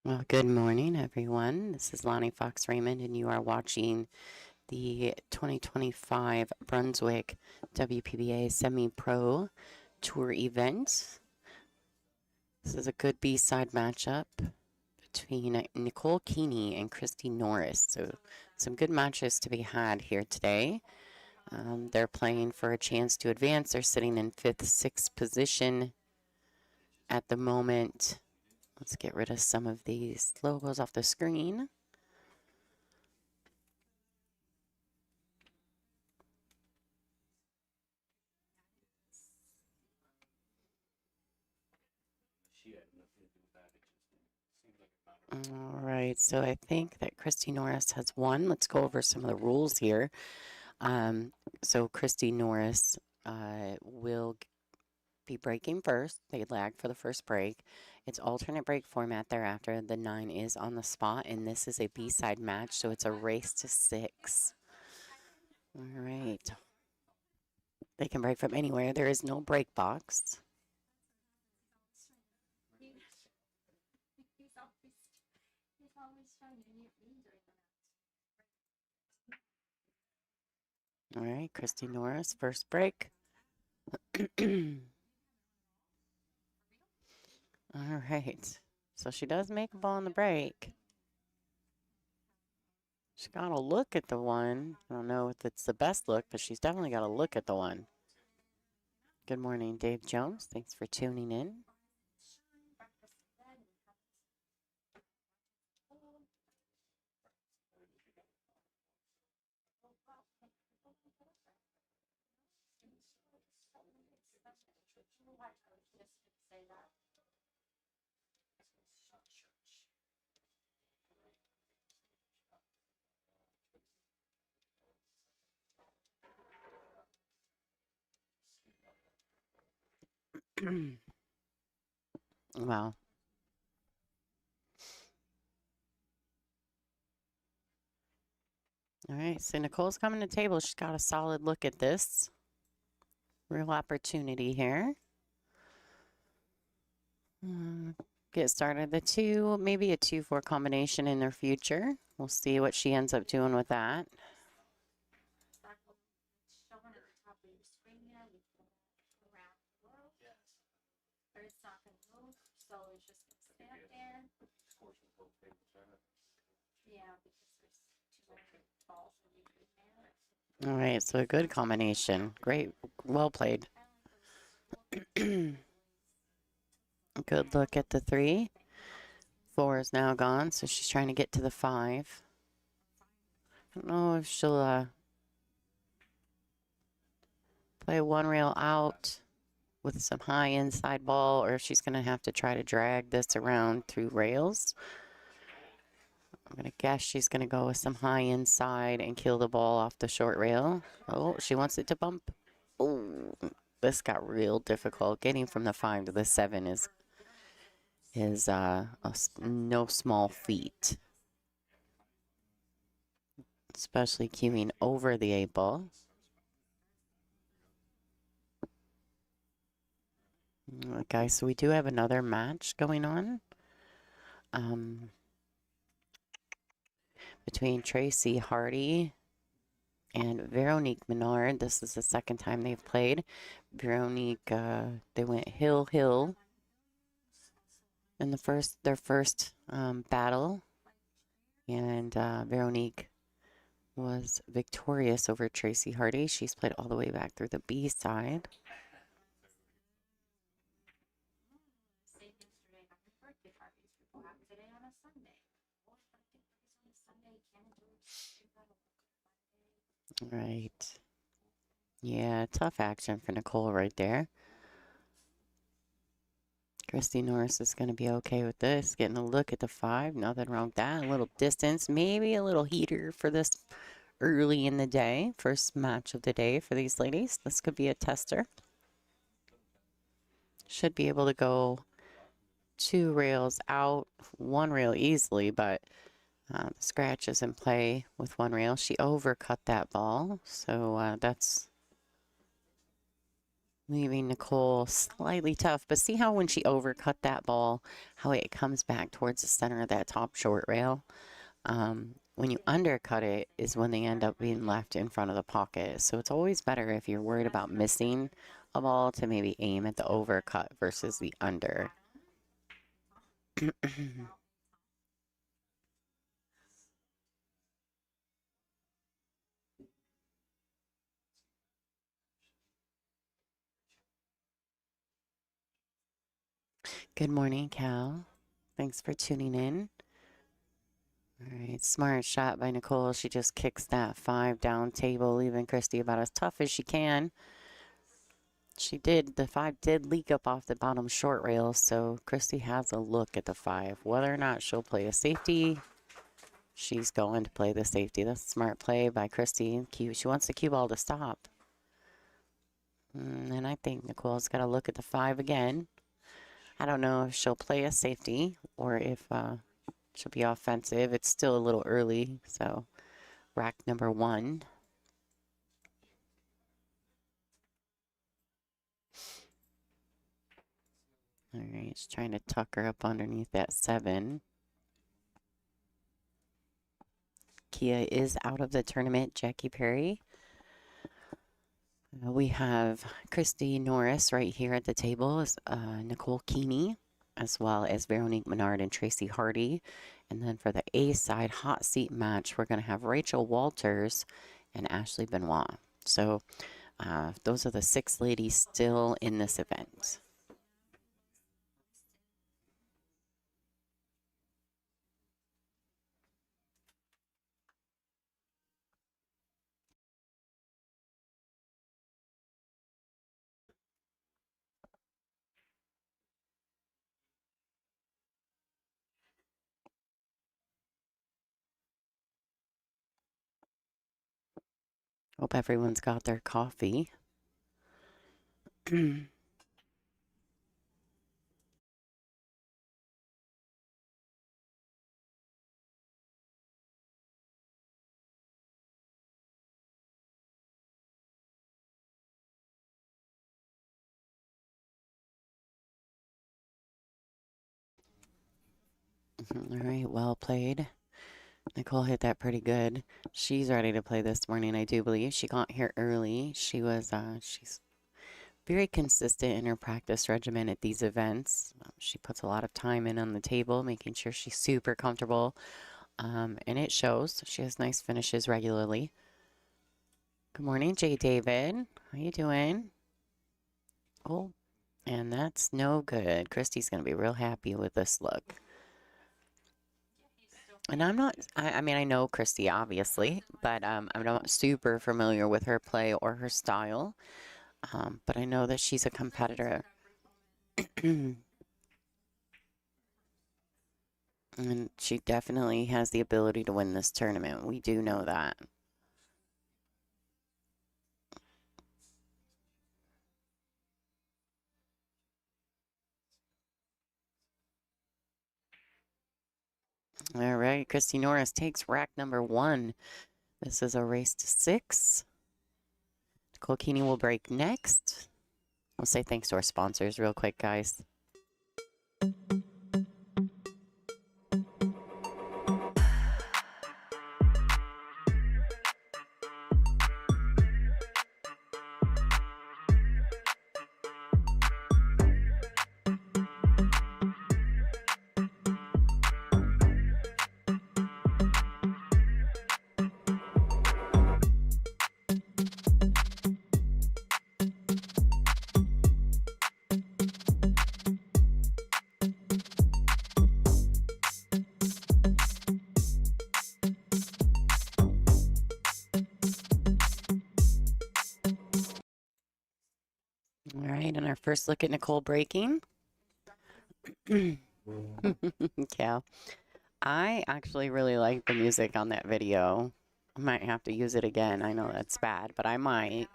Well, good morning, everyone. This is Lonnie Fox Raymond, and you are watching the 2025 Brunswick WPBA Semi-Pro Tour event. This is a good B-side matchup between Nicole Keeney and Christy Norris. So some good matches to be had here today. They're playing for a chance to advance. They're sitting in 5th, 6th position at the moment. Let's get rid of some of these logos off the screen. All right, so I think that Christy Norris has won. Let's go over some of the rules here. So Christy Norris will be breaking first. They lag for the first break. It's alternate break format thereafter. The 9 is on the spot, and this is a B-side match, so it's a race to 6. All right. They can break from anywhere. There is no break box. All right, Christy Norris, first break. All right. So she does make a ball on the break. She's got to look at the one. I don't know if it's the best look, but she's definitely got to look at the one. Good morning, Dave Jones. Thanks for tuning in. Wow. All right, so Nicole's coming to the table. She's got a solid look at this. Real opportunity here. Get started. The 2, maybe a 2-4 combination in their future. We'll see what she ends up doing with that. All right, so a good combination. Great, well played. Good look at the 3. 4 is now gone, so she's trying to get to the 5. I don't know if she'll play one rail out with some high inside ball, or if she's going to have to try to drag this around through rails. I'm going to guess she's going to go with some high inside and kill the ball off the short rail. Oh, she wants it to bump. Oh, this got real difficult. Getting from the 5 to the 7 is no small feat, especially cueing over the 8 ball. Okay, so we do have another match going on. Between Tracy Hardy and Veronique Menard. This is the second time they've played. Veronique, they went hill in their first battle, and Veronique was victorious over Tracy Hardy. She's played all the way back through the B side. Right. Yeah, tough action for Nicole right there. Christy Norris is going to be okay with this. Getting a look at the 5. Nothing wrong with that. A little distance. Maybe a little heater for this early in the day. First match of the day for these ladies. This could be a tester. Should be able to go 2 rails out, 1 rail easily, but the scratch is in play with 1 rail. She overcut that ball, so that's leaving Nicole slightly tough. But see how when she overcut that ball, how it comes back towards the center of that top short rail? When you undercut it is when they end up being left in front of the pocket. So it's always better if you're worried about missing a ball to maybe aim at the overcut versus the under. Good morning, Cal. Thanks for tuning in. All right, smart shot by Nicole. She just kicks that 5 down table, leaving Christy about as tough as she can. The 5 did leak up off the bottom short rail, so Christy has a look at the 5. Whether or not she'll play a safety, she's going to play the safety. That's a smart play by Christy. She wants the cue ball to stop. And I think Nicole's got to look at the 5 again. I don't know if she'll play a safety or if she'll be offensive. It's still a little early, so rack number 1. All right, she's trying to tuck her up underneath that 7. Kia is out of the tournament, Jackie Perry. We have Christy Norris right here at the table, Nicole Keeney, as well as Veronique Menard and Tracy Hardy. And then for the A side hot seat match, we're going to have Rachel Walters and Ashley Benoit. So those are the 6 ladies still in this event. Hope everyone's got their coffee. All right, well played. Nicole hit that pretty good. She's ready to play this morning, I do believe. She got here early. She's very consistent in her practice regimen at these events. She puts a lot of time in on the table, making sure she's super comfortable. And it shows. She has nice finishes regularly. Good morning, Jay David. How you doing? Oh, and that's no good. Christy's going to be real happy with this look. And I mean, I know Christy, obviously, but I'm not super familiar with her play or her style. But I know that she's a competitor. And she definitely has the ability to win this tournament. We do know that. All right, Christy Norris takes rack number 1. This is a race to 6. Nicole Keeney will break next. We'll say thanks to our sponsors real quick, guys. All right, and our first look at Nicole breaking. Cal. I actually really like the music on that video. I might have to use it again. I know that's bad, but I might.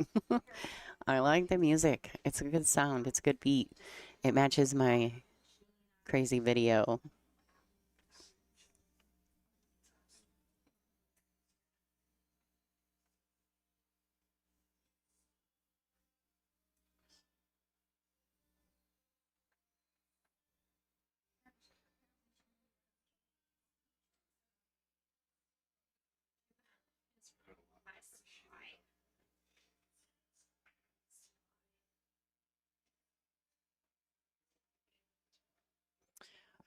I like the music. It's a good sound. It's a good beat. It matches my crazy video.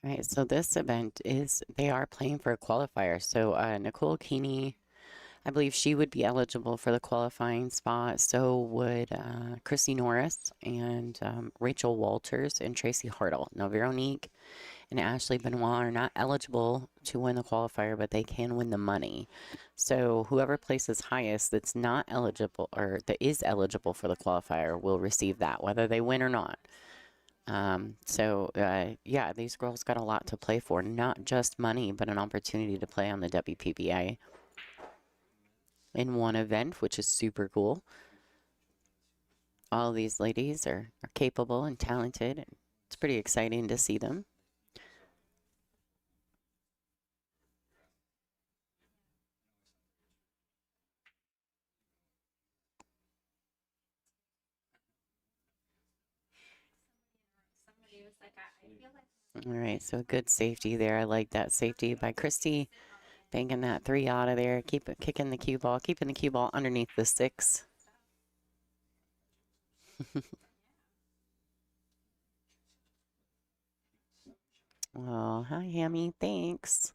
All right, so this event is, they are playing for a qualifier. So Nicole Keeney, I believe she would be eligible for the qualifying spot. So would Christy Norris and Rachel Walters and Tracy Hartle. Now, Veronique and Ashley Benoit are not eligible to win the qualifier, but they can win the money. So whoever places highest that's not eligible or that is eligible for the qualifier will receive that, whether they win or not. Yeah, these girls got a lot to play for, not just money, but an opportunity to play on the WPBA in one event, which is super cool. All these ladies are capable and talented, and it's pretty exciting to see them. All right, so good safety there. I like that safety by Christy, banking that 3 out of there. Keep it kicking the cue ball, keeping the cue ball underneath the 6. Oh, hi, Hammy. Thanks.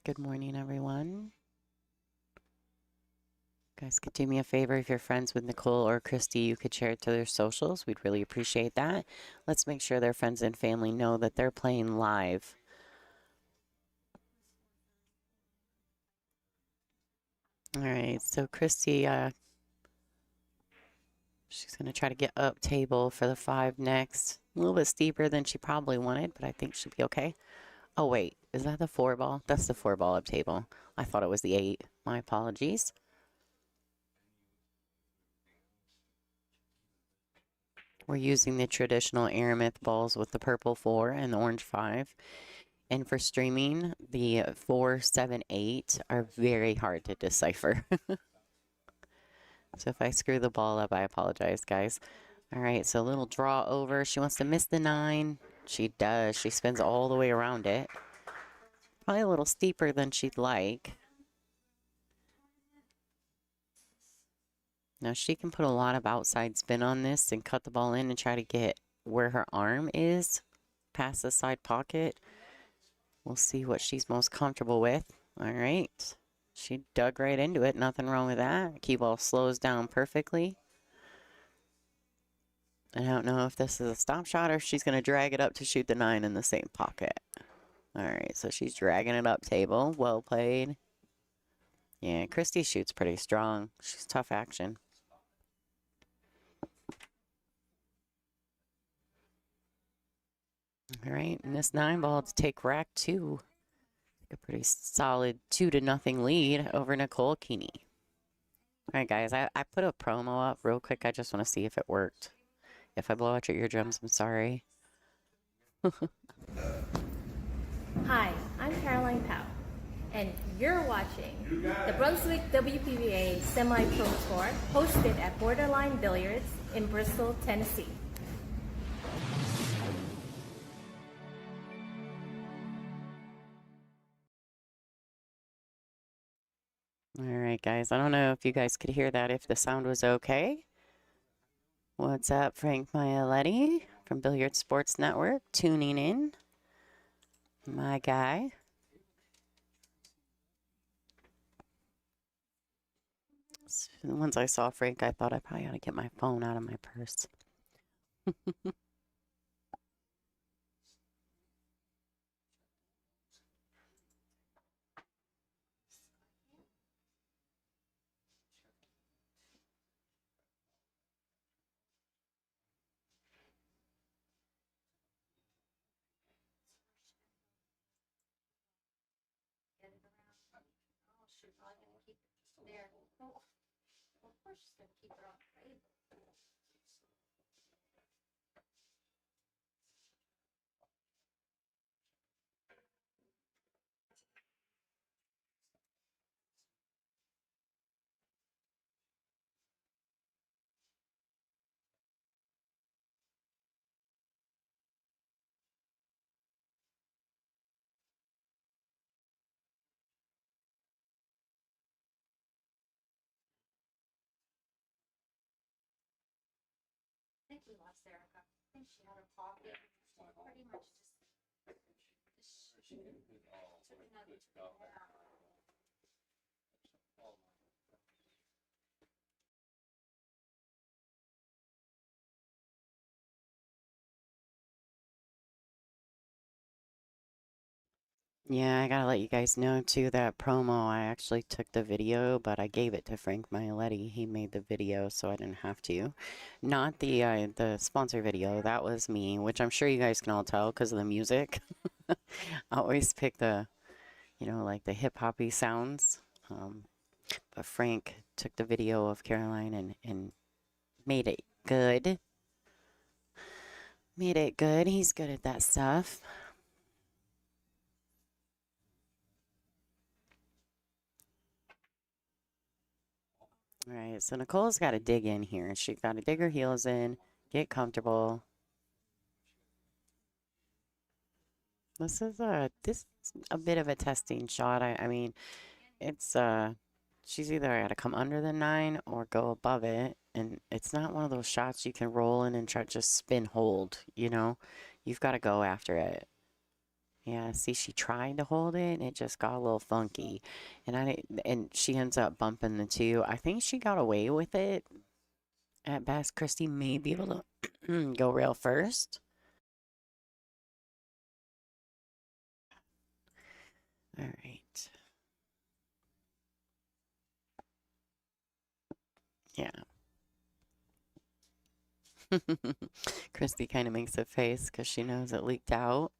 Good morning, everyone. Guys, could do me a favor if you're friends with Nicole or Christy, you could share it to their socials. We'd really appreciate that. Let's make sure their friends and family know that they're playing live. All right, so Christy, she's going to try to get up table for the 5 next. A little bit steeper than she probably wanted, but I think she'll be okay. Oh, wait, is that the 4 ball? That's the 4 ball up table. I thought it was the 8. My apologies. We're using the traditional Aramith balls with the purple 4 and the orange 5. And for streaming, the 4, 7, 8 are very hard to decipher. So if I screw the ball up, I apologize, guys. All right, so a little draw over. She wants to miss the 9. She does. She spins all the way around it. Probably a little steeper than she'd like. Now she can put a lot of outside spin on this and cut the ball in and try to get where her arm is past the side pocket. We'll see what she's most comfortable with. All right. She dug right into it. Nothing wrong with that. Cue ball slows down perfectly. I don't know if this is a stop shot or if she's going to drag it up to shoot the 9 in the same pocket. All right, so she's dragging it up table. Well played. Yeah, Christy shoots pretty strong. She's tough action. All right, and this 9 ball to take rack 2. A pretty solid 2-0 lead over Nicole Keeney. All right, guys, I put a promo up real quick. I just want to see if it worked. If I blow out your eardrums, I'm sorry. Hi, I'm Caroline Powell, and you're watching the Brunswick WPBA Semi-Pro Tour hosted at Borderline Billiards in Bristol, Tennessee. All right, guys, I don't know if you guys could hear that, if the sound was okay. What's up, Frank Maialetti from Billiard Sports Network, tuning in. My guy. Once I saw Frank, I thought I probably ought to get my phone out of my purse. Yeah, I gotta let you guys know too that promo, I actually took the video, but I gave it to Frank Maialetti. He made the video, so I didn't have to. Not the sponsor video. That was me, which I'm sure you guys can all tell because of the music. I always pick the, like the hip hoppy sounds. But Frank took the video of Caroline and made it good. Made it good. He's good at that stuff. All right, so Nicole's got to dig in here. She's got to dig her heels in, get comfortable. This is a bit of a testing shot. I mean, it's she's either got to come under the 9 or go above it, and it's not one of those shots you can roll in and try to just spin hold, You've got to go after it. Yeah, see, she tried to hold it, and it just got a little funky, and she ends up bumping the 2. I think she got away with it. At best, Christy may be able to go rail first. All right. Yeah. Christy kind of makes a face because she knows it leaked out.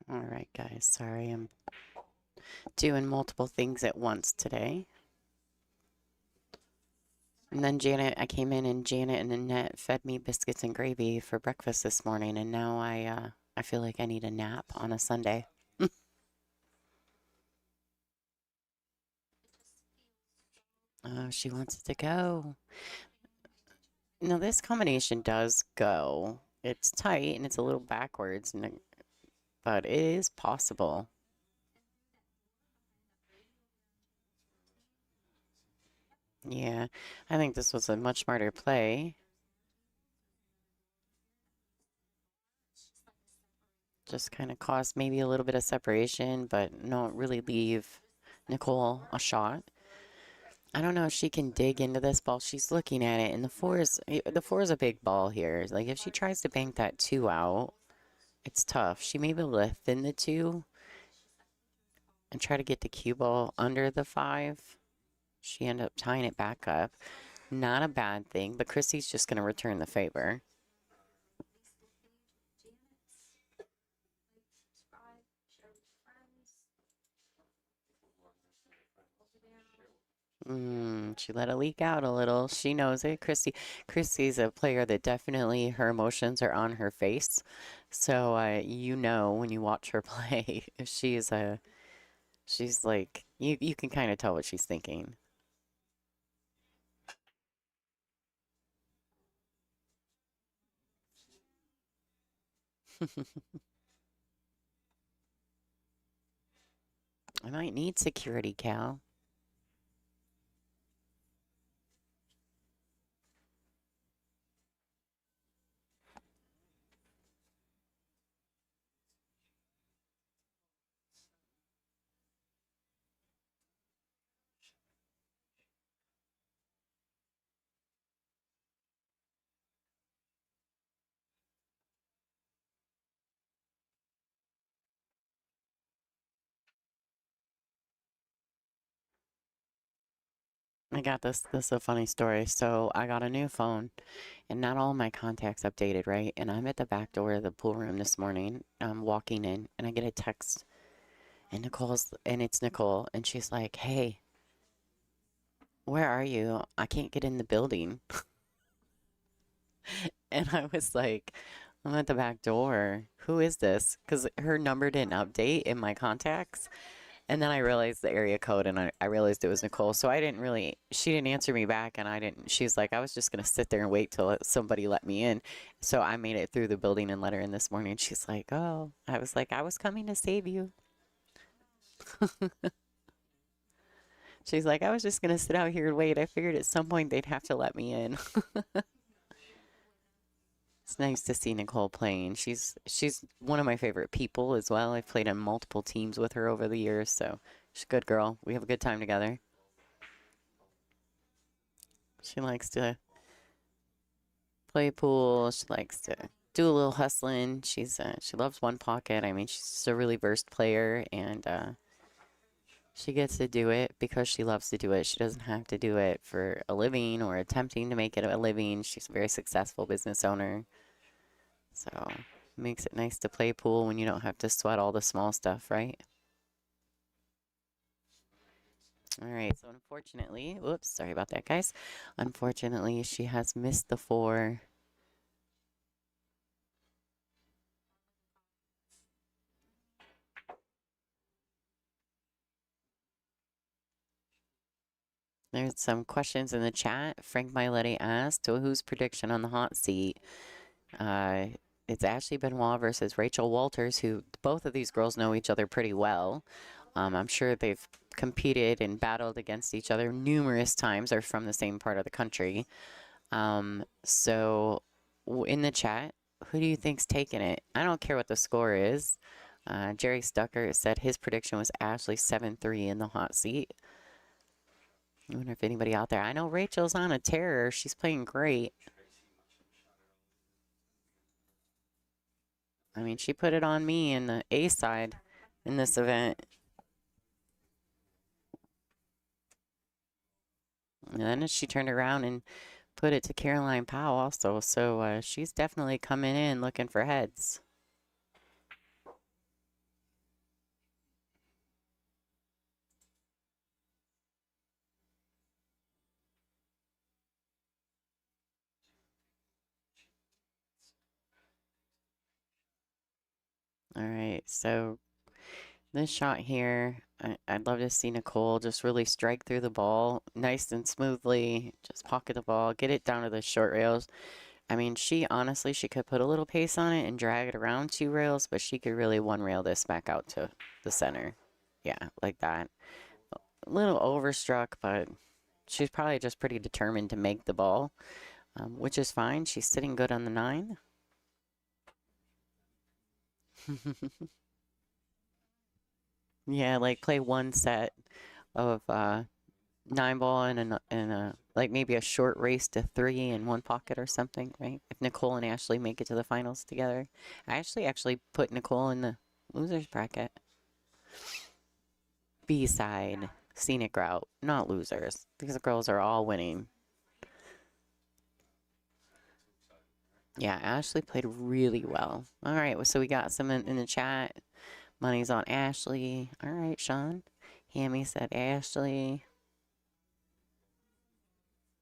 All right, guys. Sorry, I'm doing multiple things at once today. And then I came in and Janet and Annette fed me biscuits and gravy for breakfast this morning, and now I feel like I need a nap on a Sunday. Oh, she wants it to go. No, this combination does go. It's tight and it's a little backwards, but it is possible. Yeah, I think this was a much smarter play. Just kind of caused maybe a little bit of separation, but not really leave Nicole a shot. I don't know if she can dig into this ball. She's looking at it, and the 4 is a big ball here. Like if she tries to bank that 2 out, it's tough. She may be able to thin the 2 and try to get the cue ball under the 5. She ended up tying it back up. Not a bad thing, but Christy's just going to return the favor. She let it leak out a little. She knows it. Christy's a player that definitely her emotions are on her face. So when you watch her play, she's like you can kind of tell what she's thinking. I might need security, Cal. I got this. This is a funny story. So I got a new phone, and not all my contacts updated, right? And I'm at the back door of the pool room this morning. I'm walking in, and I get a text, and it's Nicole, and she's like, "Hey, where are you? I can't get in the building." And I was like, "I'm at the back door. Who is this?" Because her number didn't update in my contacts. And then I realized the area code, and I realized it was Nicole. So she didn't answer me back, and she's like, I was just going to sit there and wait till somebody let me in. So I made it through the building and let her in this morning. She's like, oh, I was like, I was coming to save you. She's like, I was just going to sit out here and wait. I figured at some point they'd have to let me in. It's nice to see Nicole playing. She's one of my favorite people as well. I've played on multiple teams with her over the years, so she's a good girl. We have a good time together. She likes to play pool. She likes to do a little hustling. She loves one pocket. I mean, she's just a really versed player, and she gets to do it because she loves to do it. She doesn't have to do it for a living or attempting to make it a living. She's a very successful business owner. So it makes it nice to play pool when you don't have to sweat all the small stuff, right? All right, so unfortunately, whoops, sorry about that, guys. Unfortunately, she has missed the 4. There's some questions in the chat. Frank Miletti asked, well, whose prediction on the hot seat? It's Ashley Benoit versus Rachel Walters, who both of these girls know each other pretty well. I'm sure they've competed and battled against each other numerous times. Are from the same part of the country. So in the chat, who do you think's taking it? I don't care what the score is. Jerry Stucker said his prediction was Ashley 7-3 in the hot seat. I wonder if anybody out there. I know Rachel's on a tear. She's playing great. I mean, she put it on me in the A side in this event. And then she turned around and put it to Caroline Powell also. So she's definitely coming in looking for heads. All right, so this shot here, I'd love to see Nicole just really strike through the ball nice and smoothly, just pocket the ball, get it down to the short rails. I mean, honestly, she could put a little pace on it and drag it around 2 rails, but she could really 1 rail this back out to the center. Yeah, like that. A little overstruck, but she's probably just pretty determined to make the ball, which is fine. She's sitting good on the 9. Yeah, like play 1 set of 9 ball and like maybe a short race to 3 in 1 pocket or something, right? If Nicole and Ashley make it to the finals together. I actually put Nicole in the losers bracket. B side, scenic route, not losers. These girls are all winning. Yeah, Ashley played really well. All right, so we got some in the chat. Money's on Ashley. All right, Sean. Hammy said Ashley.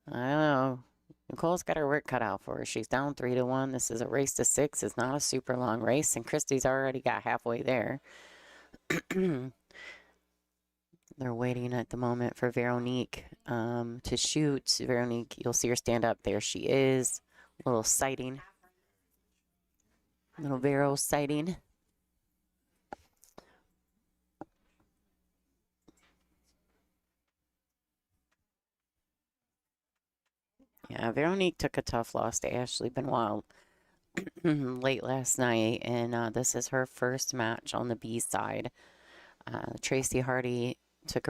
I don't know. Nicole's got her work cut out for her. She's down 3-1. This is a race to 6. It's not a super long race, and Christy's already got halfway there. They're waiting at the moment for Veronique to shoot. Veronique, you'll see her stand up. There she is. A little sighting. Little Vero sighting. Yeah, Veronique took a tough loss to Ashley Benoit late last night, and this is her first match on the B side. Tracy Hardy had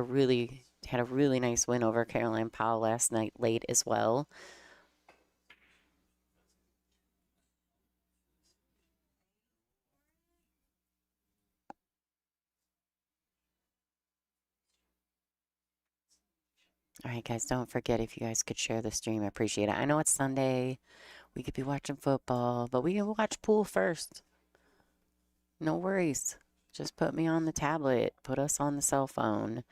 a really nice win over Caroline Powell last night late as well. All right, guys, don't forget if you guys could share the stream. I appreciate it. I know it's Sunday. We could be watching football, but we can watch pool first. No worries. Just put me on the tablet. Put us on the cell phone.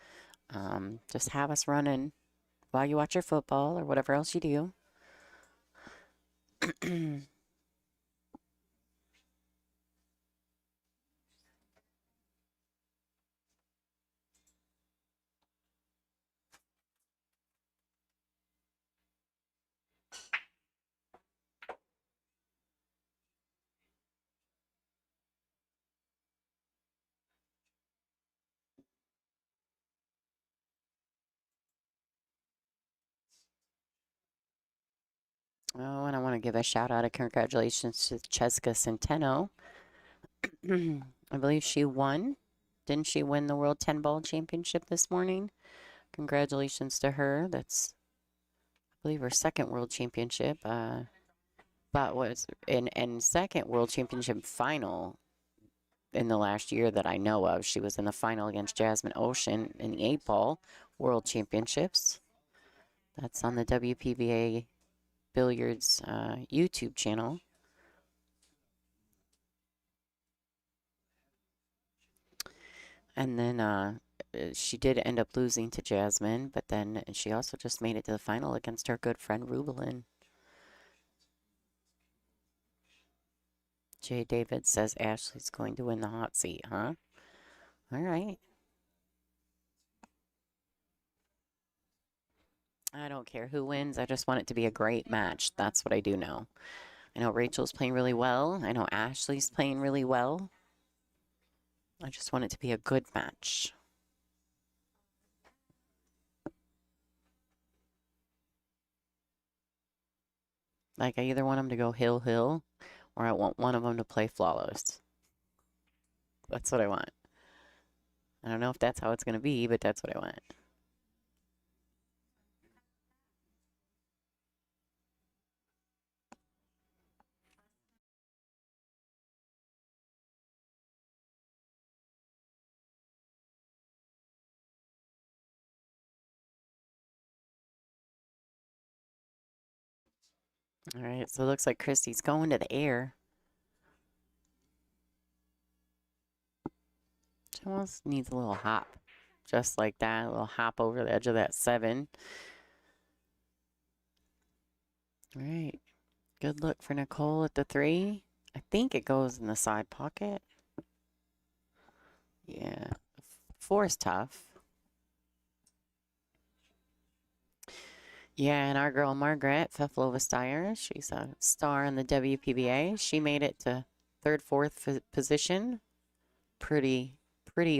Just have us running while you watch your football or whatever else you do. Oh, and I want to give a shout out of congratulations to Cheska Centeno. I believe she won. Didn't she win the World 10 Ball Championship this morning? Congratulations to her. That's, I believe, her second World Championship. But was in second World Championship final in the last year that I know of. She was in the final against Jasmine Ocean in the 8-Ball World Championships. That's on the WPBA Billiards YouTube channel. And then she did end up losing to Jasmine, but then she also just made it to the final against her good friend Rubelin. Jay David says Ashley's going to win the hot seat, huh? All right. I don't care who wins. I just want it to be a great match. That's what I do know. I know Rachel's playing really well. I know Ashley's playing really well. I just want it to be a good match. Like, I either want them to go hill, or I want one of them to play flawless. That's what I want. I don't know if that's how it's going to be, but that's what I want. All right, so it looks like Christy's going to the air. She almost needs a little hop. Just like that, a little hop over the edge of that 7. All right, good look for Nicole at the 3. I think it goes in the side pocket. Yeah, 4 is tough. Yeah, and our girl Margaret Feflova-Steyer, she's a star in the WPBA. She made it to 3rd, 4th position. Pretty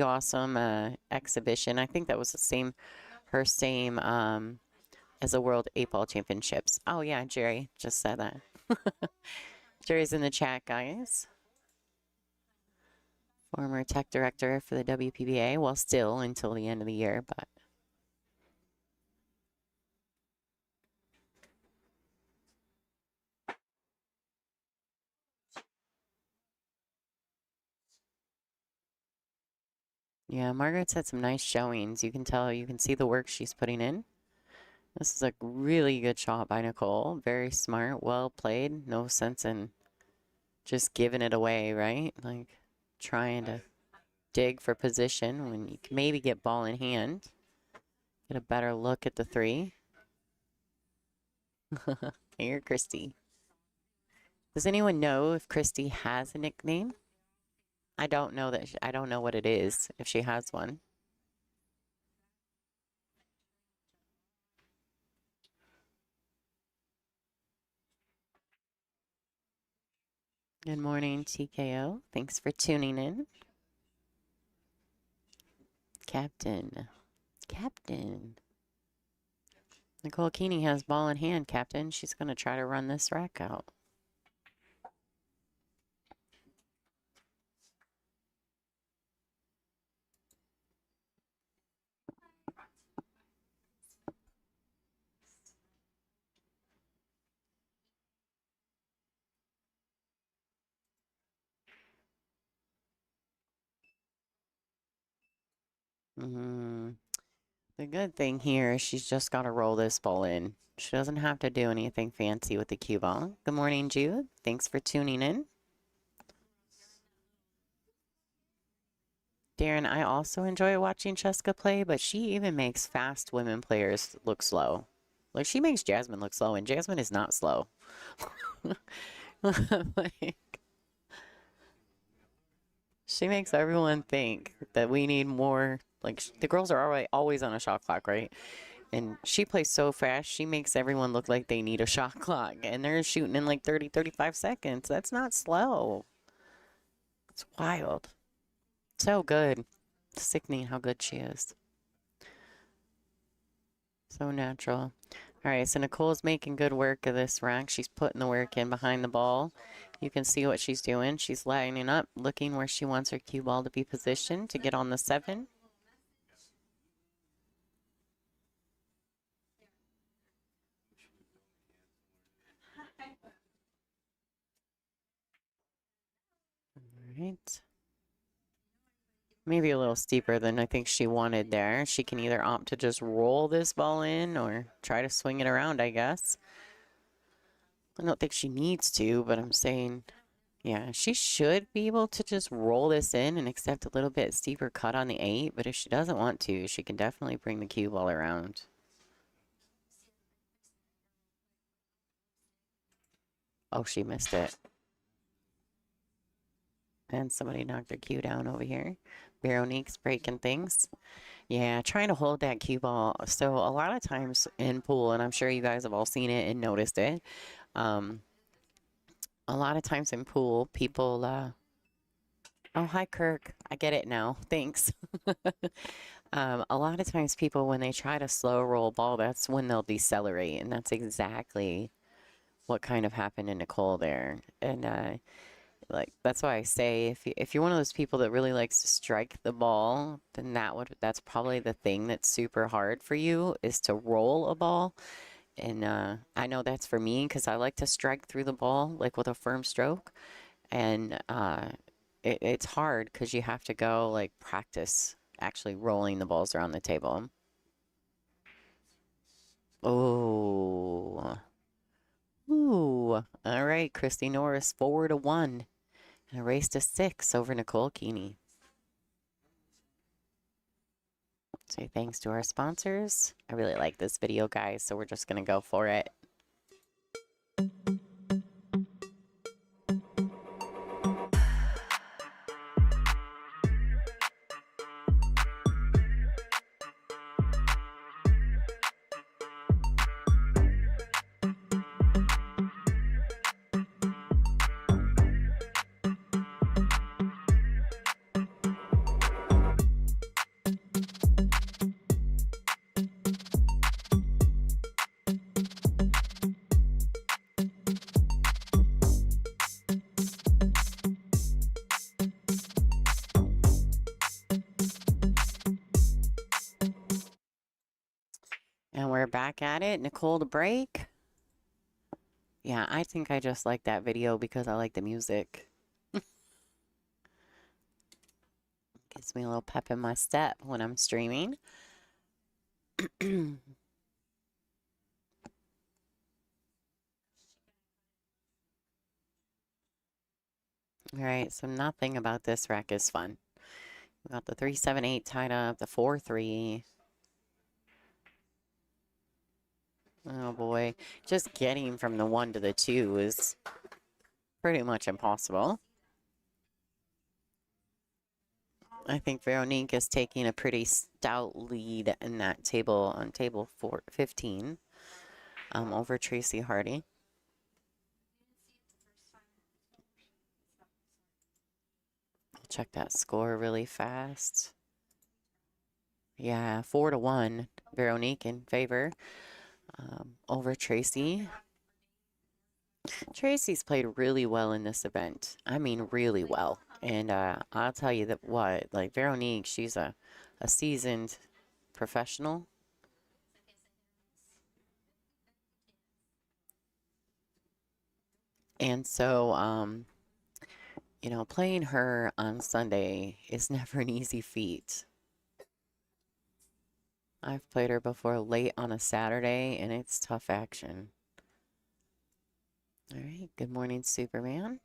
awesome exhibition. I think that was her same as the World 8-Ball Championships. Oh yeah, Jerry just said that. Jerry's in the chat, guys. Former tech director for the WPBA. Well, still until the end of the year, but. Yeah, Margaret's had some nice showings. You can tell, you can see the work she's putting in. This is a really good shot by Nicole. Very smart, well played. No sense in just giving it away, right? Like trying to dig for position when you can maybe get ball in hand. Get a better look at the 3. Here, Christy. Does anyone know if Christy has a nickname? I don't know that. I don't know what it is, if she has one. Good morning, TKO. Thanks for tuning in. Captain. Nicole Keeney has ball in hand, Captain. She's going to try to run this rack out. The good thing here is she's just got to roll this ball in. She doesn't have to do anything fancy with the cue ball. Good morning, Jude. Thanks for tuning in. Darren, I also enjoy watching Cheska play, but she even makes fast women players look slow. Like, she makes Jasmine look slow, and Jasmine is not slow. Like, she makes everyone think that we need more. Like, the girls are always on a shot clock, right? And she plays so fast, she makes everyone look like they need a shot clock. And they're shooting in like 30, 35 seconds. That's not slow. It's wild. So good. Sickening how good she is. So natural. All right, so Nicole's making good work of this rack. She's putting the work in behind the ball. You can see what she's doing. She's lining up, looking where she wants her cue ball to be positioned to get on the 7. All right. Maybe a little steeper than I think she wanted there. She can either opt to just roll this ball in or try to swing it around, I guess. I don't think she needs to, but I'm saying, yeah, she should be able to just roll this in and accept a little bit steeper cut on the 8. But if she doesn't want to, she can definitely bring the cue ball around. Oh, she missed it. And somebody knocked their cue down over here. Veronique's breaking things. Yeah, trying to hold that cue ball. So a lot of times in pool, and I'm sure you guys have all seen it and noticed it, a lot of times in pool, people, oh, hi, Kirk. I get it now. Thanks. A lot of times people, when they try to slow roll ball, that's when they'll decelerate. And that's exactly what kind of happened to Nicole there. And, like, that's why I say if you're one of those people that really likes to strike the ball, then that's probably the thing that's super hard for you, is to roll a ball. And I know that's for me because I like to strike through the ball like with a firm stroke. And it's hard because you have to go like practice actually rolling the balls around the table. Oh. Ooh. All right, Christy Norris 4-1. And a race to 6 over Nicole Keeney. Say thanks to our sponsors. I really like this video, guys, so we're just going to go for it. And we're back at it. Nicole to break. Yeah, I think I just like that video because I like the music. Gives me a little pep in my step when I'm streaming. All right, so nothing about this rack is fun. We got the 3-7-8 tied up, the 4-3. Oh boy, just getting from the 1 to the 2 is pretty much impossible. I think Veronique is taking a pretty stout lead in that table on table 15 over Tracy Hardy. I'll check that score really fast. Yeah, 4-1, Veronique in favor over Tracy. Tracy's played really well in this event. I mean, really well. And I'll tell you that like Veronique, she's a seasoned professional. And so, you know, playing her on Sunday is never an easy feat. I've played her before late on a Saturday, and it's tough action. All right, good morning, Superman.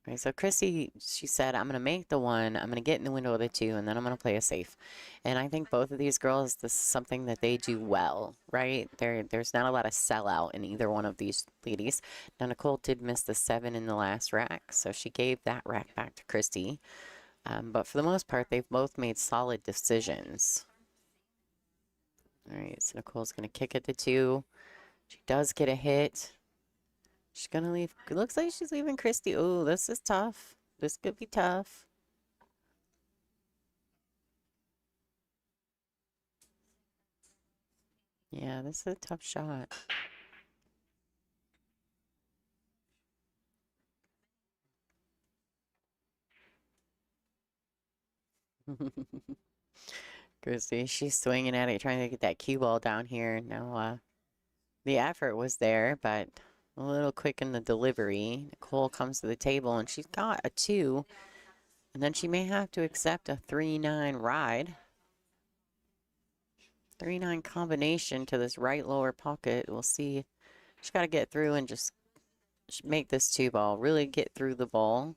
All right, so Christy, she said, I'm going to make the one, I'm going to get in the window of the two, and then I'm going to play a safe. And I think both of these girls, this is something that they do well, right? There's not a lot of sellout in either one of these ladies. Now, Nicole did miss the 7 in the last rack, so she gave that rack back to Christy. But for the most part, they've both made solid decisions. All right, so Nicole's going to kick at the 2. She does get a hit. She's going to leave. It looks like she's leaving Christy. Oh, this is tough. This could be tough. Yeah, this is a tough shot. Christy, she's swinging at it, trying to get that cue ball down here. Now, the effort was there, but a little quick in the delivery. Nicole comes to the table, and she's got a 2. And then she may have to accept a 3-9 ride. 3-9 combination to this right lower pocket. We'll see. She's got to get through and just make this 2 ball, really get through the ball.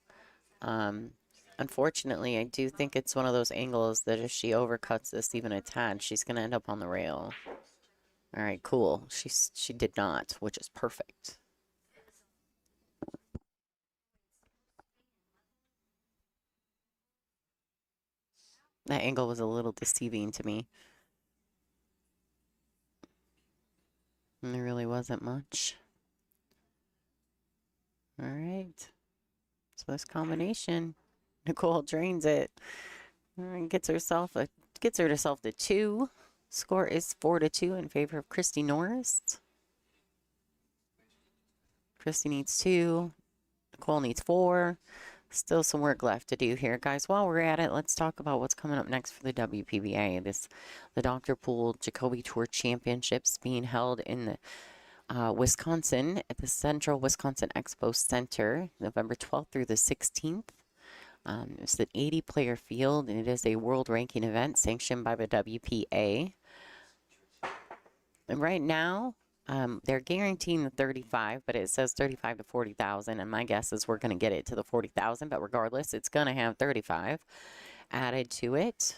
Unfortunately, I do think it's one of those angles that if she overcuts this even a tad, she's going to end up on the rail. All right, cool. She did not, which is perfect. That angle was a little deceiving to me. And there really wasn't much. All right. So this combination, Nicole drains it and gets herself the 2. Score is 4-2 in favor of Christy Norris. Christy needs 2. Nicole needs 4. Still some work left to do here, guys. While we're at it, let's talk about what's coming up next for the WPBA. The Dr. Poole Jacoby Tour Championships being held in the Wisconsin at the Central Wisconsin Expo Center, November 12th through the 16th. It's an 80-player field, and it is a world ranking event sanctioned by the WPA. And right now, they're guaranteeing the 35, but it says 35 to 40,000, and my guess is we're going to get it to the 40,000, but regardless, it's going to have 35 added to it.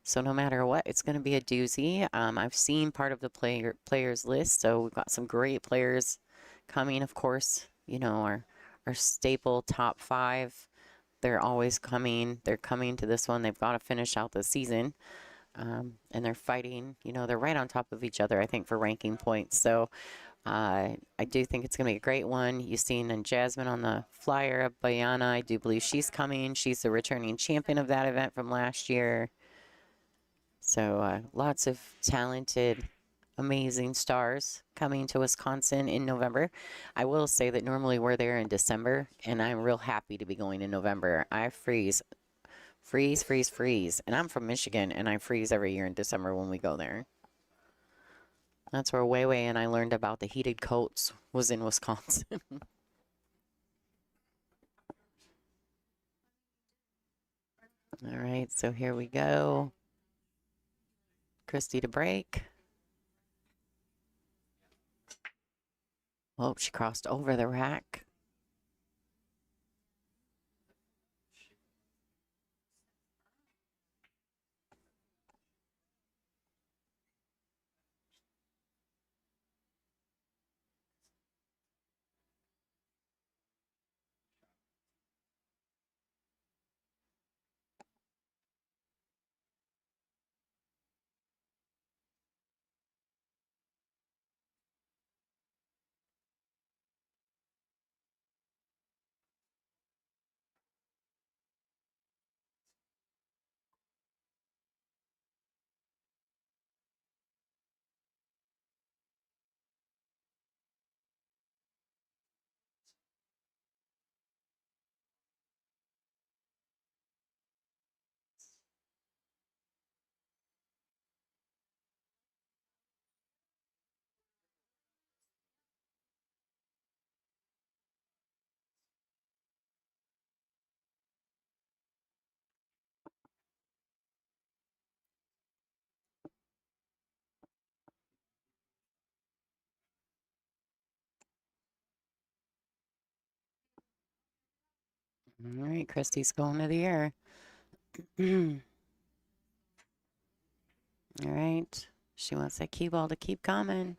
So no matter what, it's going to be a doozy. I've seen part of the players list, so we've got some great players coming, of course. You know, our staple top 5. They're always coming. They're coming to this one. They've got to finish out the season. And they're fighting, you know, they're right on top of each other, I think, for ranking points. So I do think it's going to be a great one. You've seen Jasmine on the flyer, Bayana, I do believe she's coming. She's the returning champion of that event from last year. So lots of talented, amazing stars coming to Wisconsin in November. I will say that normally we're there in December, and I'm real happy to be going in November. I freeze. And I'm from Michigan, and I freeze every year in December when we go there. That's where Weiwei and I learned about the heated coats was in Wisconsin. All right, so here we go. Christy to break. Oh, she crossed over the rack. All right, Christy's going to the air. All right. She wants that cue ball to keep coming.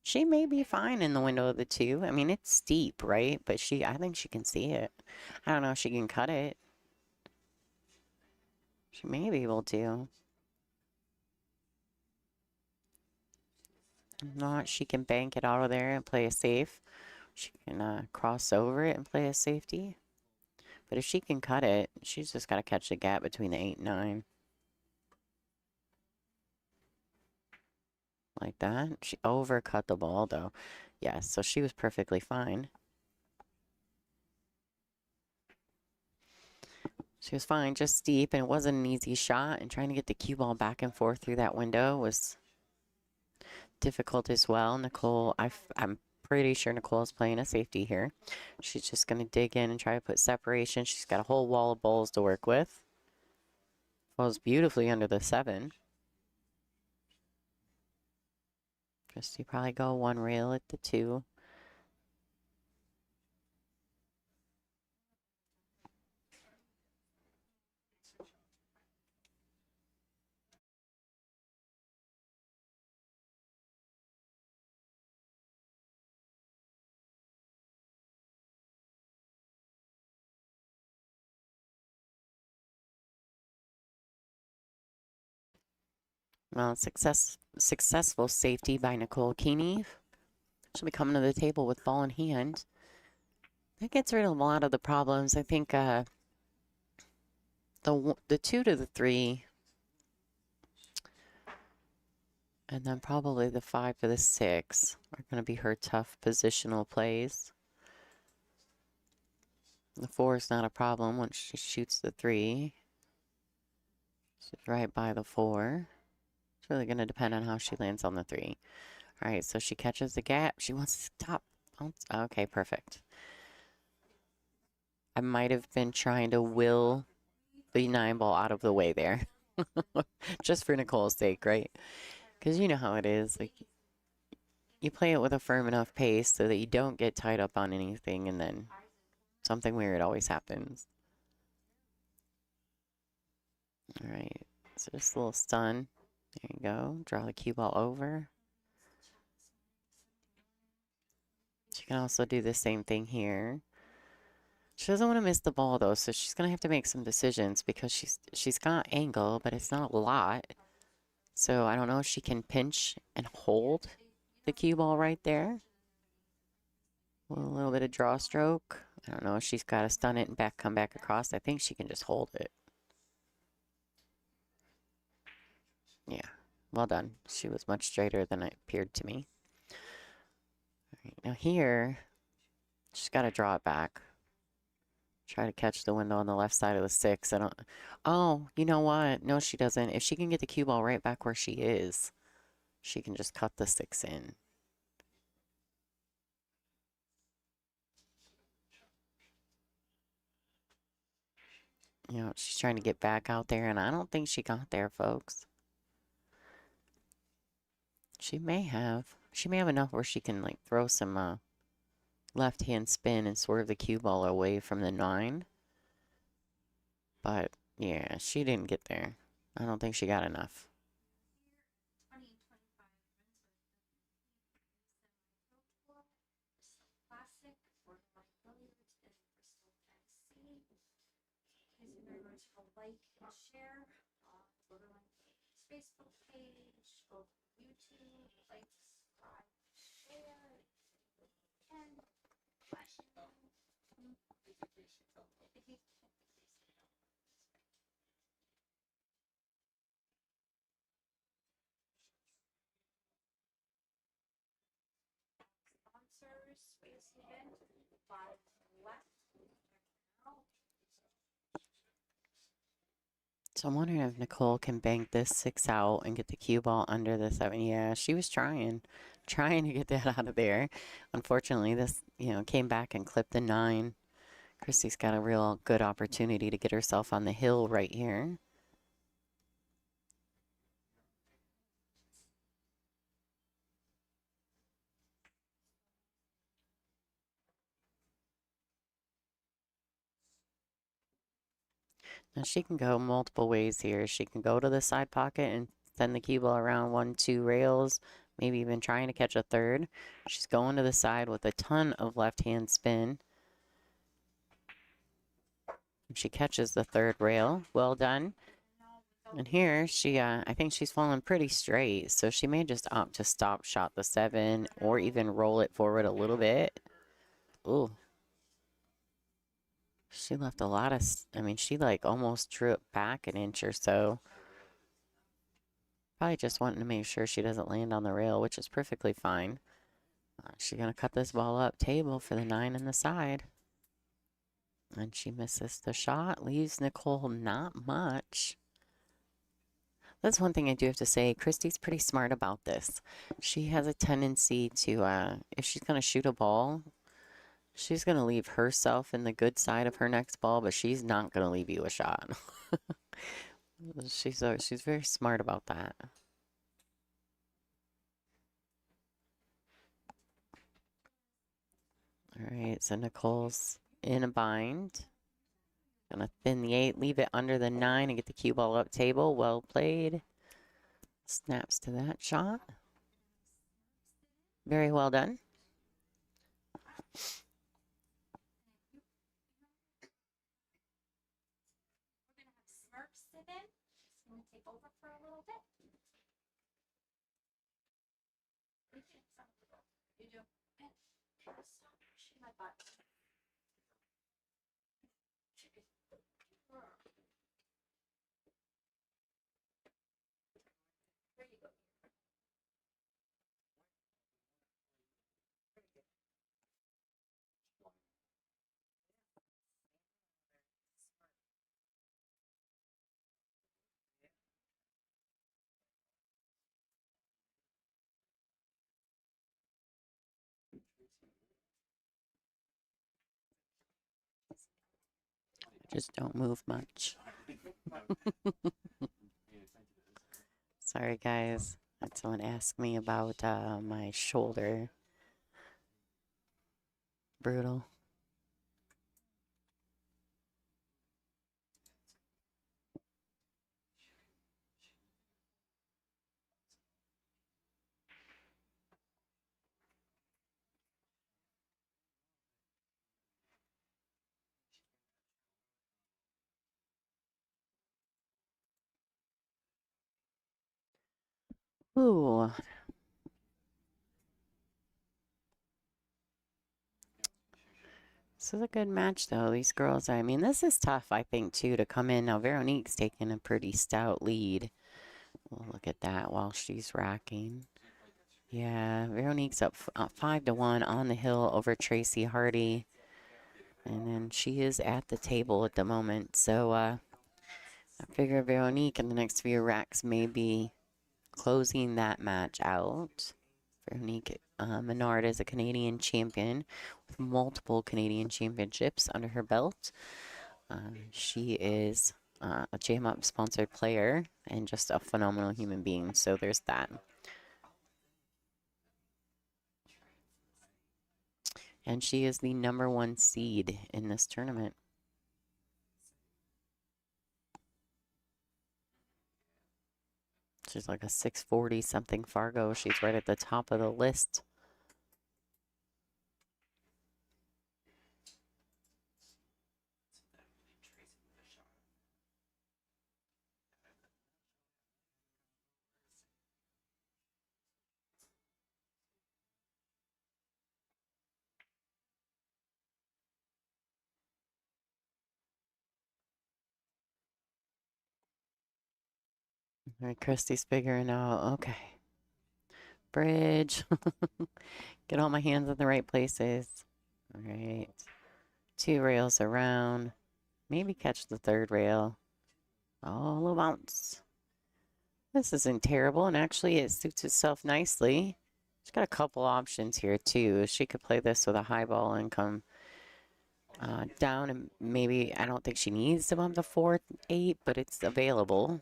She may be fine in the window of the 2. I mean, it's steep, right? But I think she can see it. I don't know if she can cut it. She may be able to. If not, she can bank it out of there and play a safe. She can cross over it and play a safety. But if she can cut it, she's just got to catch the gap between the 8 and 9. Like that. She overcut the ball, though. Yeah, so she was perfectly fine. She was fine, just steep, and it wasn't an easy shot. And trying to get the cue ball back and forth through that window was difficult as well. Nicole, I'm pretty sure Nicole is playing a safety here. She's just going to dig in and try to put separation. She's got a whole wall of balls to work with. Falls beautifully under the 7. Christy probably go 1 rail at the 2. Well, successful safety by Nicole Keeney. She'll be coming to the table with ball in hand. That gets rid of a lot of the problems. I think the 2 to the 3, and then probably the 5 to the 6 are going to be her tough positional plays. The 4 is not a problem once she shoots the 3. She's right by the 4. It's really going to depend on how she lands on the 3. All right, so she catches the gap. She wants to stop. Okay, perfect. I might have been trying to will the 9 ball out of the way there. Just for Nicole's sake, right? Because you know how it is. Like, you play it with a firm enough pace so that you don't get tied up on anything, and then something weird always happens. All right, so just a little stun. There you go. Draw the cue ball over. She can also do the same thing here. She doesn't want to miss the ball, though, so she's going to have to make some decisions because she's got angle, but it's not a lot. So I don't know if she can pinch and hold the cue ball right there. A little bit of draw stroke. I don't know if she's got to stun it and come back across. I think she can just hold it. Yeah, well done. She was much straighter than it appeared to me. All right, now here, she's got to draw it back. Try to catch the window on the left side of the 6. Oh, you know what? No, she doesn't. If she can get the cue ball right back where she is, she can just cut the 6 in. You know, she's trying to get back out there, and I don't think she got there, folks. She may have. She may have enough where she can, like, throw some left-hand spin and swerve the cue ball away from the 9. But, yeah, she didn't get there. I don't think she got enough. Classic Borderline Billiards in Bristol, Tennessee. Please remember to like and share on Borderline Billiards Facebook page, both YouTube, like, subscribe, share, and sponsors for this event, 5 left. So I'm wondering if Nicole can bank this 6 out and get the cue ball under the 7. Yeah, she was trying to get that out of there. Unfortunately, this, came back and clipped the 9. Christy's got a real good opportunity to get herself on the hill right here. Now she can go multiple ways here. She can go to the side pocket and send the cue ball around 1, 2 rails, maybe even trying to catch a third. She's going to the side with a ton of left-hand spin. She catches the third rail. Well done. And here, I think she's falling pretty straight, so she may just opt to stop shot the 7 or even roll it forward a little bit. Ooh. She left a lot of, I mean, she like almost drew it back an inch or so. Probably just wanting to make sure she doesn't land on the rail, which is perfectly fine. She's going to cut this ball up table for the 9 in the side. And she misses the shot, leaves Nicole not much. That's one thing I do have to say. Christy's pretty smart about this. She has a tendency to, if she's going to shoot a ball, she's going to leave herself in the good side of her next ball, but she's not going to leave you a shot. She's very smart about that. All right, so Nicole's in a bind. Gonna thin the 8, leave it under the 9, and get the cue ball up table. Well played. Snaps to that shot. Very well done. We're gonna have Smurf sit in. She's gonna take over for a little bit. You do. Stop pushing my butt. There you go. Just don't move much. Sorry, guys. Someone asked me about my shoulder. Brutal. Ooh. This is a good match, though. These girls, I mean, this is tough, I think, too, to come in. Now, Veronique's taking a pretty stout lead. We'll look at that while she's racking. Yeah, Veronique's up 5-1 on the hill over Tracy Hardy. And then she is at the table at the moment. So I figure Veronique in the next few racks may be closing that match out. Veronique Menard is a Canadian champion with multiple Canadian championships under her belt. She is a Jam Up sponsored player and just a phenomenal human being. So there's that. And she is the #1 seed in this tournament. She's like a 640 something Fargo. She's right at the top of the list. All right, Christy's figuring out, okay. Bridge. Get all my hands in the right places. All right. 2 rails around. Maybe catch the 3rd rail. Oh, a little bounce. This isn't terrible, and actually it suits itself nicely. She's got a couple options here, too. She could play this with a high ball and come down, and maybe, I don't think she needs to bump the 4-8, but it's available.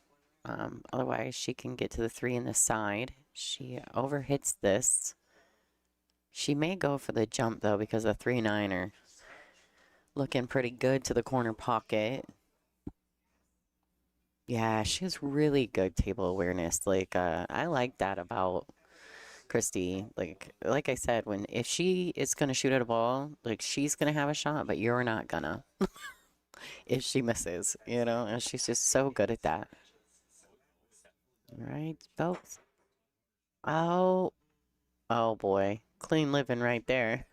Otherwise, she can get to the 3 in the side. She overhits this. She may go for the jump, though, because the 3-9 are looking pretty good to the corner pocket. Yeah, she has really good table awareness. Like, I like that about Christy. Like I said, when if she is gonna shoot at a ball, like she's gonna have a shot, but you're not gonna if she misses, and she's just so good at that. All right, folks. Oh, oh boy. Clean living right there.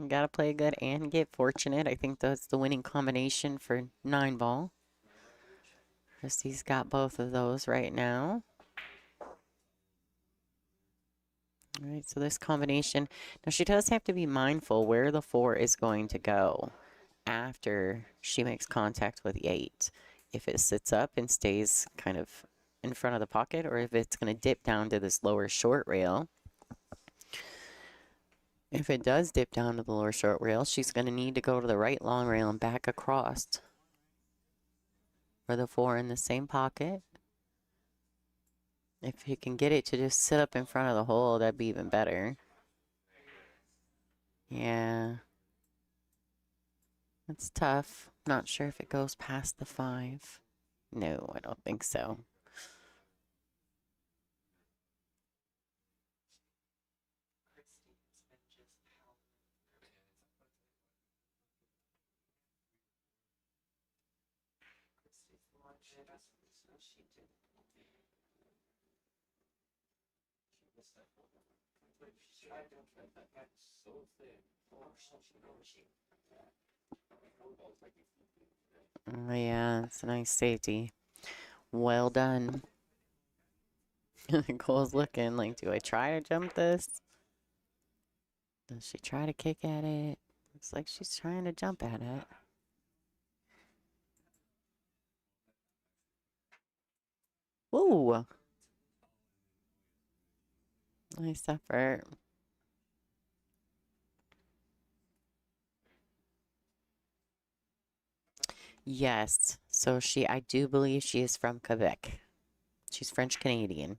Gotta play good and get fortunate. I think that's the winning combination for 9 ball. Christy's got both of those right now. All right, so this combination. Now she does have to be mindful where the 4 is going to go after she makes contact with the 8. If it sits up and stays kind of in front of the pocket, or if it's going to dip down to this lower short rail. If it does dip down to the lower short rail, she's going to need to go to the right long rail and back across for the 4 in the same pocket. If you can get it to just sit up in front of the hole, that'd be even better. Yeah. That's tough. Not sure if it goes past the 5. No, I don't think so. Oh, yeah, it's a nice safety. Well done. Nicole's looking like, do I try to jump this? Does she try to kick at it? Looks like she's trying to jump at it. Whoa! Nice effort. Yes. So I do believe she is from Quebec. She's French Canadian.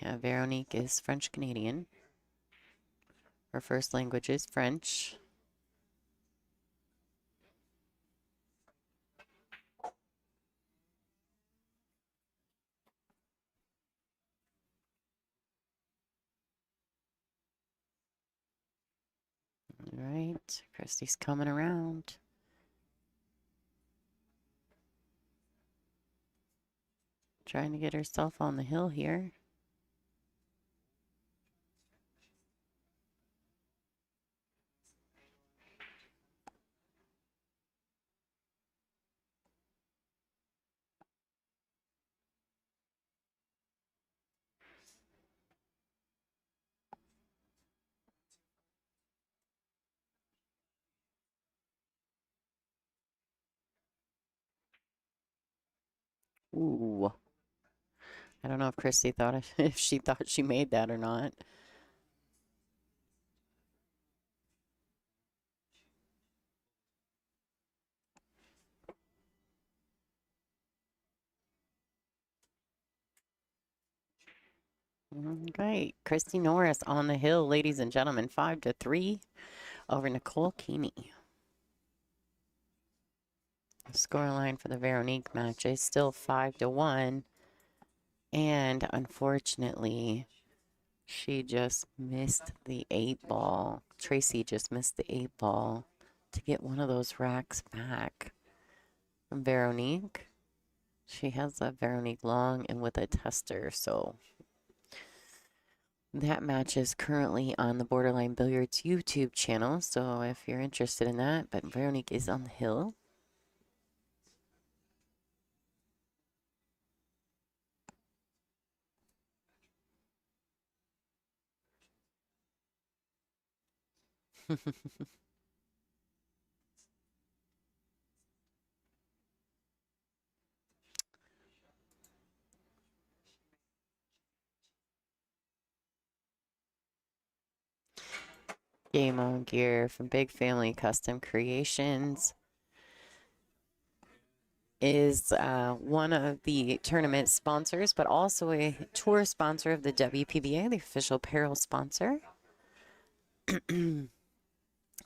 Yeah, Veronique is French Canadian. Her first language is French. All right, Christy's coming around. Trying to get herself on the hill here. Ooh. I don't know if Christy thought if she thought she made that or not. Great. Christy Norris on the hill, ladies and gentlemen. 5-3 over Nicole Keeney. The scoreline for the Veronique match is still 5-1. And unfortunately, she just missed the 8-ball. Tracy just missed the 8-ball to get one of those racks back from Veronique. She has a Veronique long and with a tester, so that match is currently on the Borderline Billiards YouTube channel, so if you're interested in that, but Veronique is on the hill. Game on gear from Big Family Custom Creations is one of the tournament sponsors, but also a tour sponsor of the WPBA, the official apparel sponsor.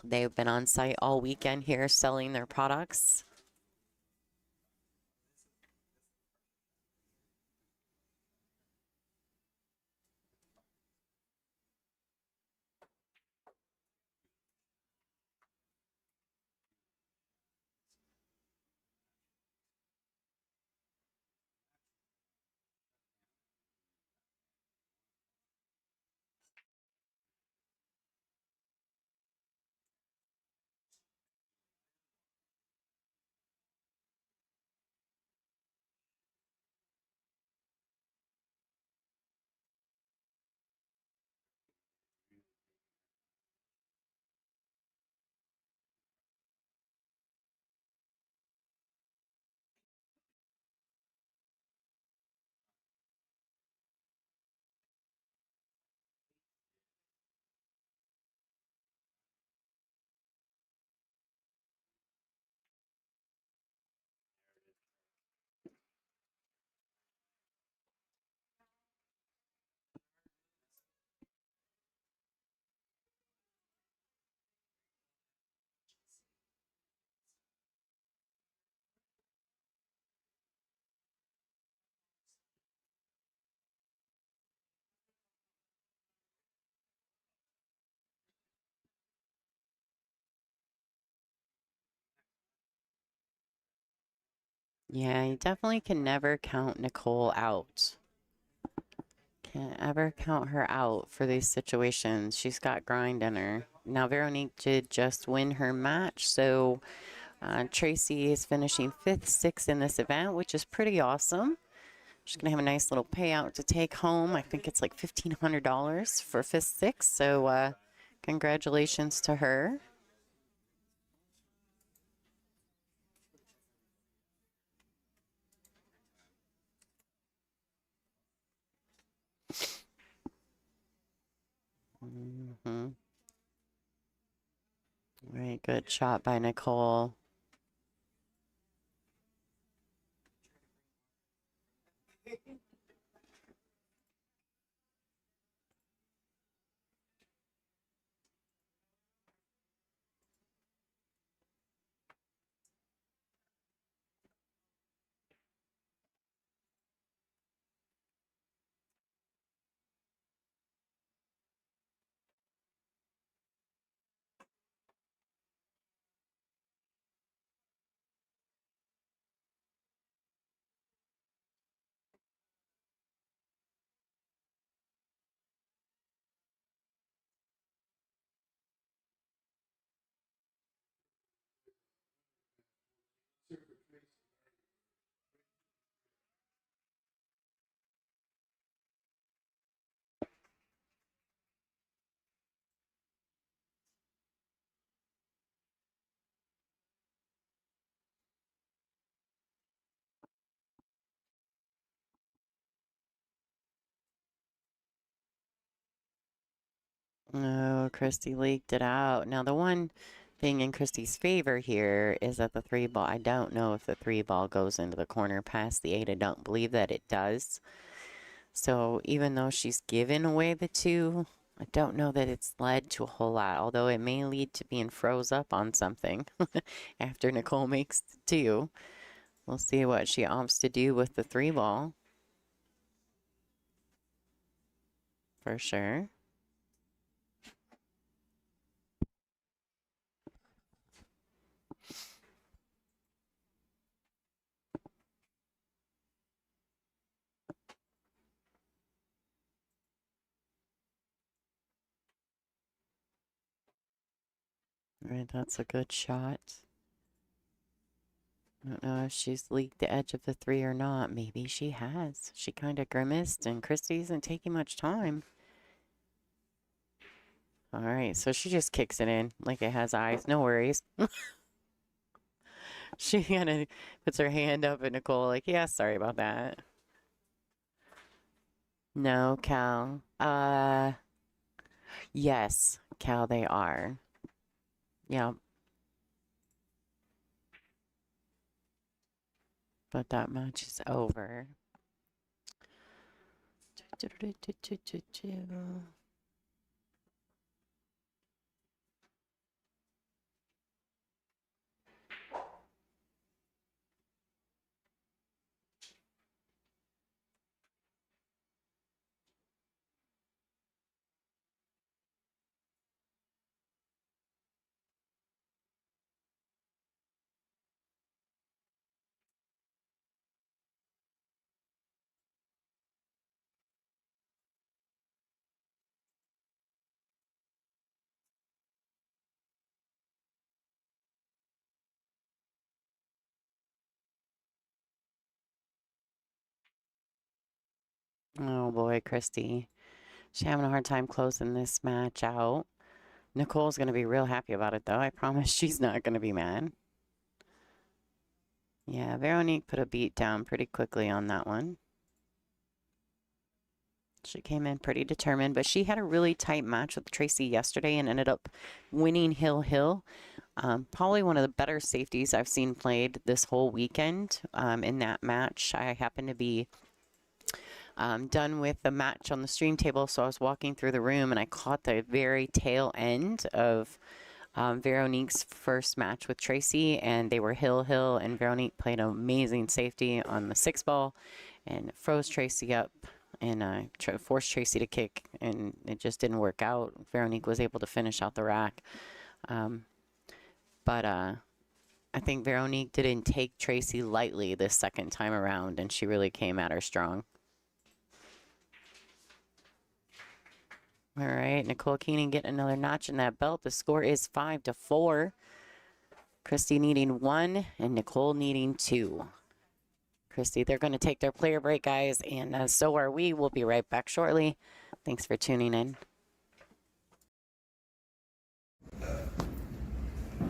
They've been on site all weekend here selling their products. Yeah, you definitely can never count Nicole out. Can't ever count her out for these situations. She's got grind in her. Now, Veronique did just win her match, so Tracy is finishing 5th, 6th in this event, which is pretty awesome. She's going to have a nice little payout to take home. I think it's like $1,500 for 5th, 6th, so congratulations to her. Very good shot by Nicole. Oh, Christy leaked it out. Now, the one thing in Christy's favor here is that the 3 ball, I don't know if the 3 ball goes into the corner past the 8. I don't believe that it does. So even though she's given away the 2, I don't know that it's led to a whole lot, although it may lead to being froze up on something after Nicole makes the 2. We'll see what she opts to do with the 3 ball. For sure. All right, that's a good shot. I don't know if she's leaked the edge of the 3 or not. Maybe she has. She kind of grimaced, and Christy isn't taking much time. All right, so she just kicks it in like it has eyes. No worries. She kind of puts her hand up at Nicole like, yeah, sorry about that. No, Cal. Yes, Cal, they are. Yeah. But that match is over. Oh boy, Christy. She's having a hard time closing this match out. Nicole's going to be real happy about it, though. I promise she's not going to be mad. Yeah, Veronique put a beat down pretty quickly on that one. She came in pretty determined, but she had a really tight match with Tracy yesterday and ended up winning Hill. Probably one of the better safeties I've seen played this whole weekend in that match. I happened to be done with the match on the stream table, so I was walking through the room and I caught the very tail end of Veronique's first match with Tracy, and they were Hill, and Veronique played an amazing safety on the 6-ball and froze Tracy up and forced Tracy to kick, and it just didn't work out. Veronique was able to finish out the rack. But I think Veronique didn't take Tracy lightly this second time around, and she really came at her strong. All right, Nicole Keeney getting another notch in that belt. The score is 5-4. Christy needing 1 and Nicole needing 2. Christy, they're going to take their player break, guys, and so are we. We'll be right back shortly. Thanks for tuning in.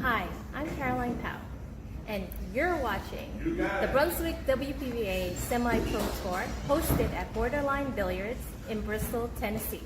Hi, I'm Caroline Powell, and you're watching the Brunswick WPBA Semi-Pro Tour hosted at Borderline Billiards in Bristol, Tennessee.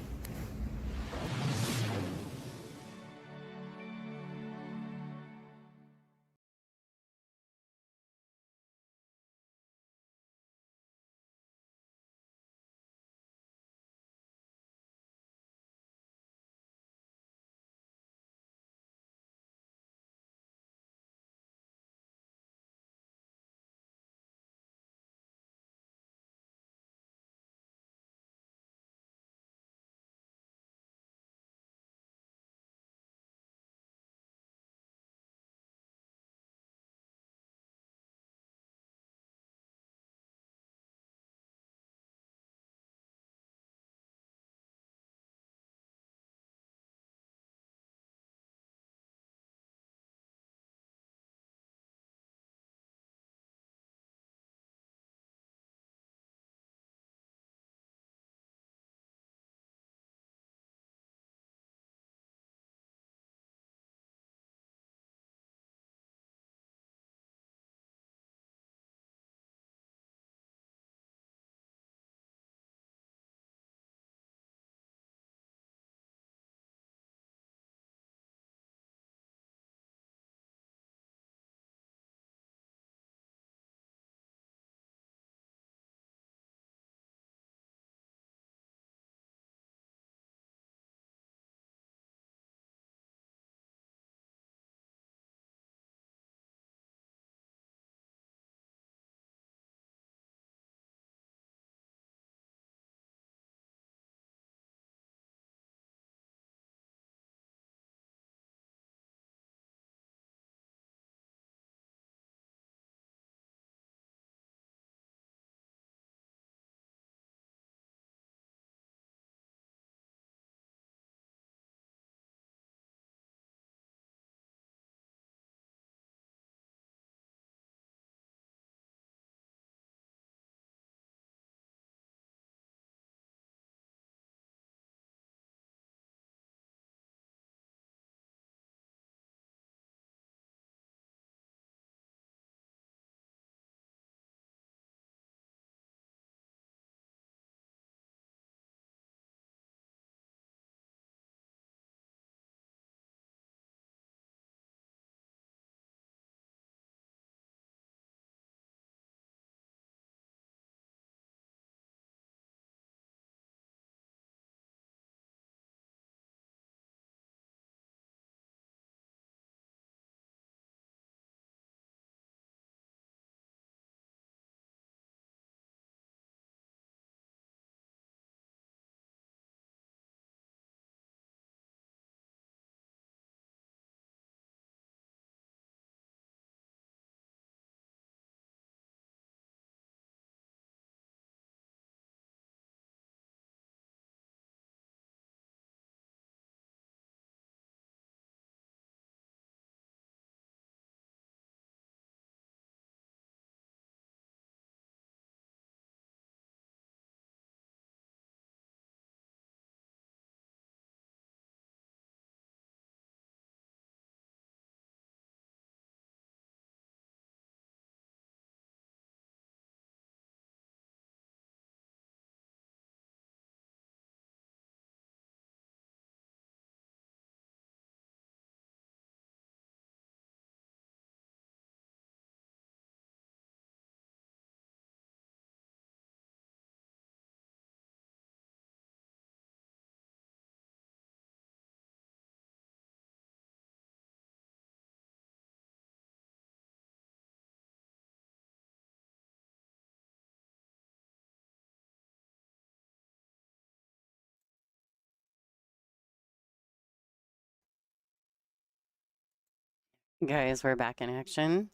Guys, we're back in action.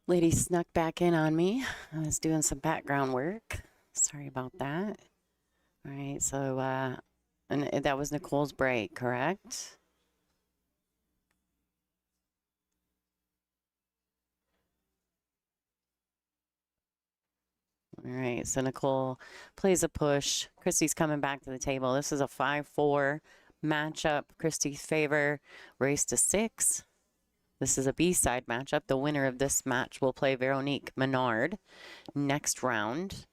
Lady snuck back in on me. I was doing some background work. Sorry about that. All right, so and that was Nicole's break, correct? All right, so Nicole plays a push. Christy's coming back to the table. This is a 5-4 matchup. Christy's favor, race to 6. This is a B-side matchup. The winner of this match will play Veronique Menard next round.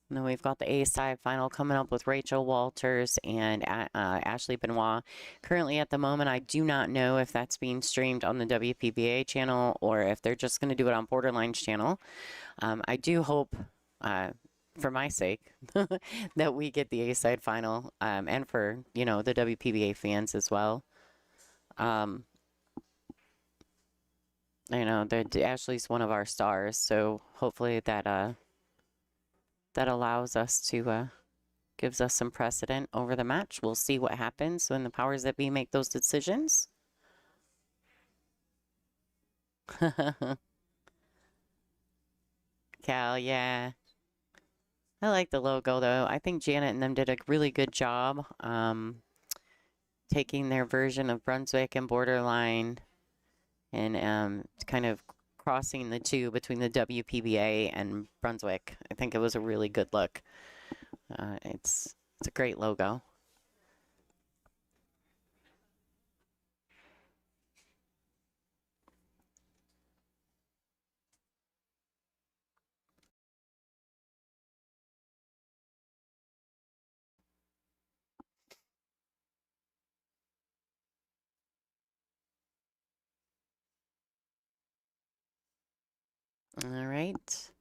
And then we've got the A-side final coming up with Rachel Walters and Ashley Benoit. Currently at the moment, I do not know if that's being streamed on the WPBA channel or if they're just going to do it on Borderline's channel. I do hope, for my sake, that we get the A-side final and for, you know, the WPBA fans as well. You know, Ashley's one of our stars, so hopefully that that allows us to gives us some precedent over the match. We'll see what happens when the powers that be make those decisions. Cal, yeah. I like the logo though. I think Janet and them did a really good job taking their version of Brunswick and Borderline and kind of crossing the two between the WPBA and Brunswick. I think it was a really good look. It's a great logo. All right.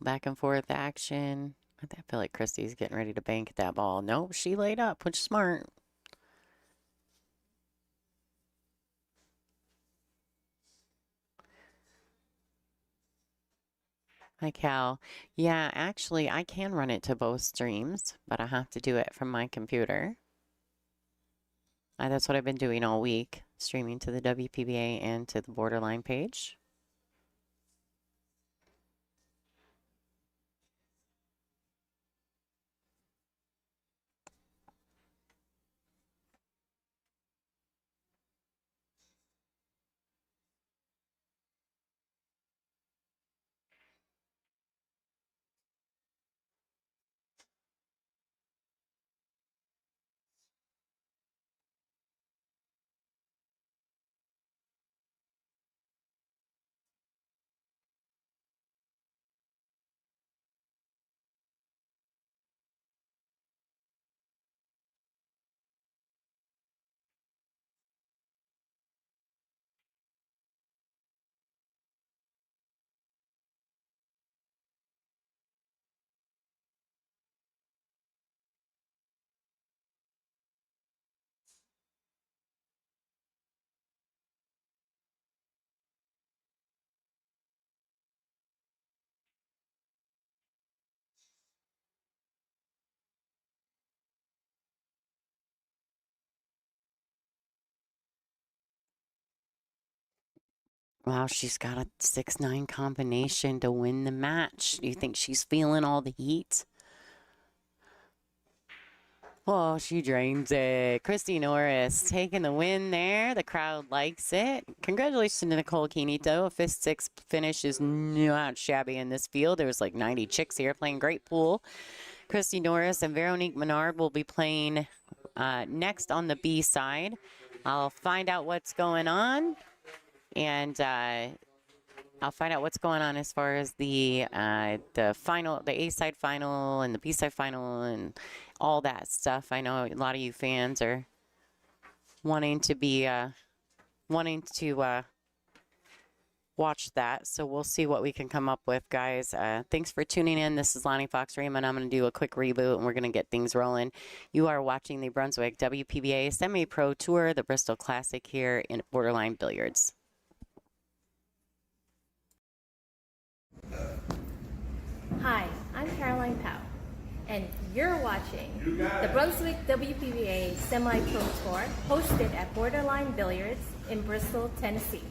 Back and forth action. I feel like Christy's getting ready to bank that ball. Nope, she laid up, which is smart. Hi, Cal. Yeah, actually, I can run it to both streams, but I have to do it from my computer. That's what I've been doing all week, streaming to the WPBA and to the Borderline page. Wow, she's got a 6-9 combination to win the match. Do you think she's feeling all the heat? Oh, she drains it. Christy Norris taking the win there. The crowd likes it. Congratulations to Nicole Keeney, though. A 5th-6 finish is not shabby in this field. There's like 90 chicks here playing great pool. Christy Norris and Veronique Menard will be playing next on the B side. I'll find out what's going on, and I'll find out what's going on as far as the final, the A side final and the B side final and all that stuff. I know a lot of you fans are wanting to watch that, so we'll see what we can come up with, guys. Thanks for tuning in. This is Lonnie Fox Raymond. I'm going to do a quick reboot, and we're going to get things rolling. You are watching the Brunswick WPBA Semi-Pro Tour, the Bristol Classic here in Borderline Billiards. Hi, I'm Caroline Powell, and you're watching the Brunswick WPBA Semi-Pro Tour hosted at Borderline Billiards in Bristol, Tennessee.